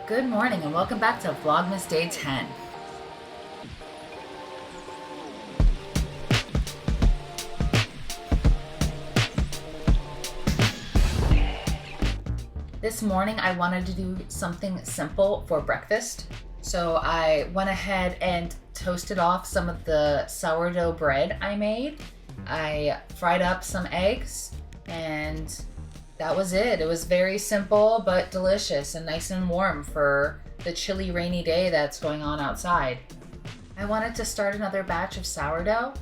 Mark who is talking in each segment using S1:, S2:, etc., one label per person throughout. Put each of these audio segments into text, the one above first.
S1: Good morning and welcome back to Vlogmas Day 10. This morning I wanted to do something simple for breakfast. So I went ahead and toasted off some of the sourdough bread I made. I fried up some eggs and that was it. It was very simple but delicious and nice and warm for the chilly, rainy day that's going on outside. I wanted to start another batch of sourdough.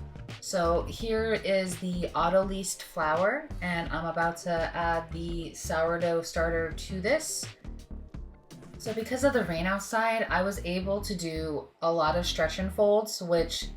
S1: So here is the Autolyst flour, and I'm about to add the sourdough starter to this. So because of the rain outside, I was able to do a lot of stretch and folds, which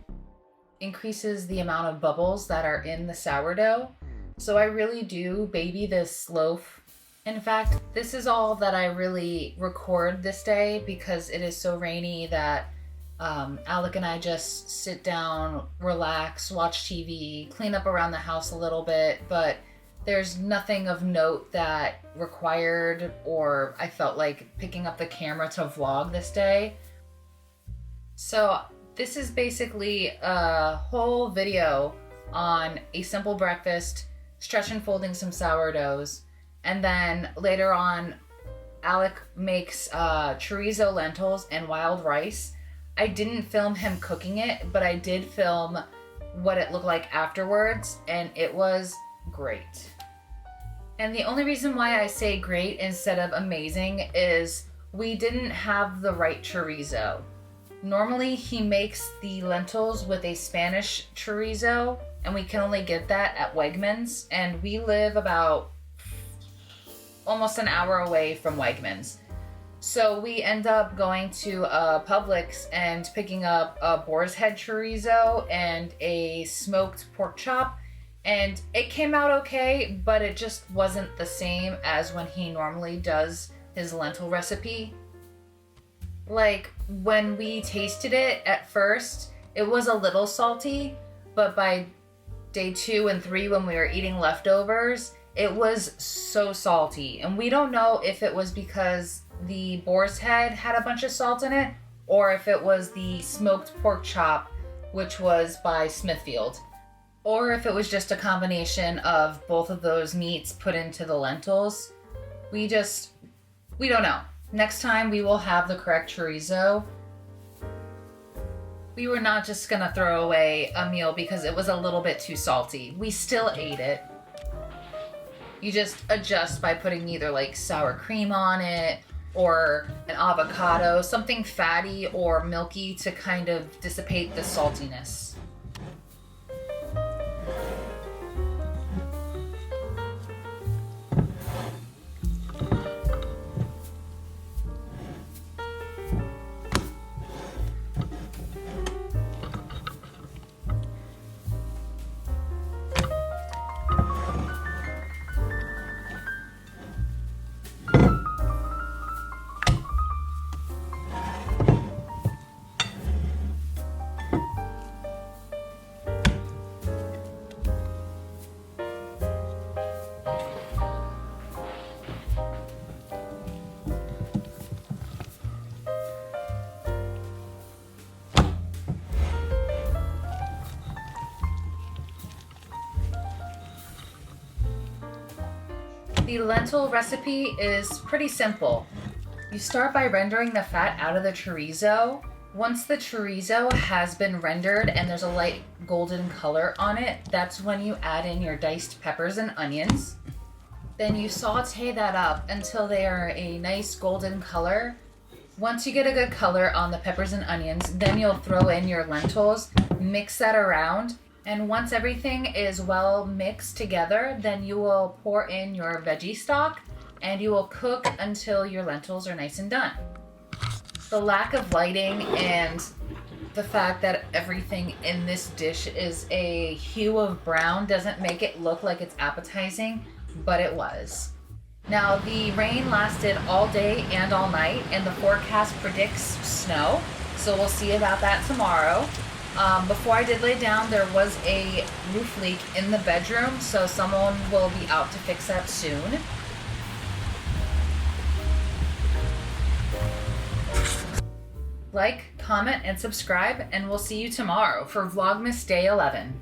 S1: increases the amount of bubbles that are in the sourdough. So I really do baby this loaf. In fact, this is all that I really record this day because it is so rainy that Alec and I just sit down, relax, watch TV, clean up around the house a little bit, but there's nothing of note that required or I felt like picking up the camera to vlog this day. So this is basically a whole video on a simple breakfast, stretch and folding some sourdoughs, and then later on Alec makes chorizo lentils and wild rice. I didn't film him cooking it, but I did film what it looked like afterwards, and it was great. And the only reason why I say great instead of amazing is we didn't have the right chorizo. Normally he makes the lentils with a Spanish chorizo, and we can only get that at Wegmans, and we live about almost an hour away from Wegmans. So we end up going to Publix and picking up a boar's head chorizo and a smoked pork chop, and it came out okay, but it just wasn't the same as when he normally does his lentil recipe. Like, when we tasted it at first, it was a little salty, but by day 2 and 3 when we were eating leftovers, it was so salty. And we don't know if it was because the boar's head had a bunch of salt in it, or if it was the smoked pork chop, which was by Smithfield, or if it was just a combination of both of those meats put into the lentils. We don't know. Next time we will have the correct chorizo. We were not just gonna throw away a meal because it was a little bit too salty. We still ate it. You just adjust by putting either like sour cream on it or an avocado, something fatty or milky to kind of dissipate the saltiness. The lentil recipe is pretty simple. You start by rendering the fat out of the chorizo. Once the chorizo has been rendered and there's a light golden color on it, that's when you add in your diced peppers and onions. Then you saute that up until they are a nice golden color. Once you get a good color on the peppers and onions, then you'll throw in your lentils, mix that around. And once everything is well mixed together, then you will pour in your veggie stock and you will cook until your lentils are nice and done. The lack of lighting and the fact that everything in this dish is a hue of brown doesn't make it look like it's appetizing, but it was. Now, the rain lasted all day and all night, and the forecast predicts snow, so we'll see about that tomorrow. Before I did lay down, there was a roof leak in the bedroom, so someone will be out to fix that soon. like, comment, and subscribe, and we'll see you tomorrow for Vlogmas Day 11.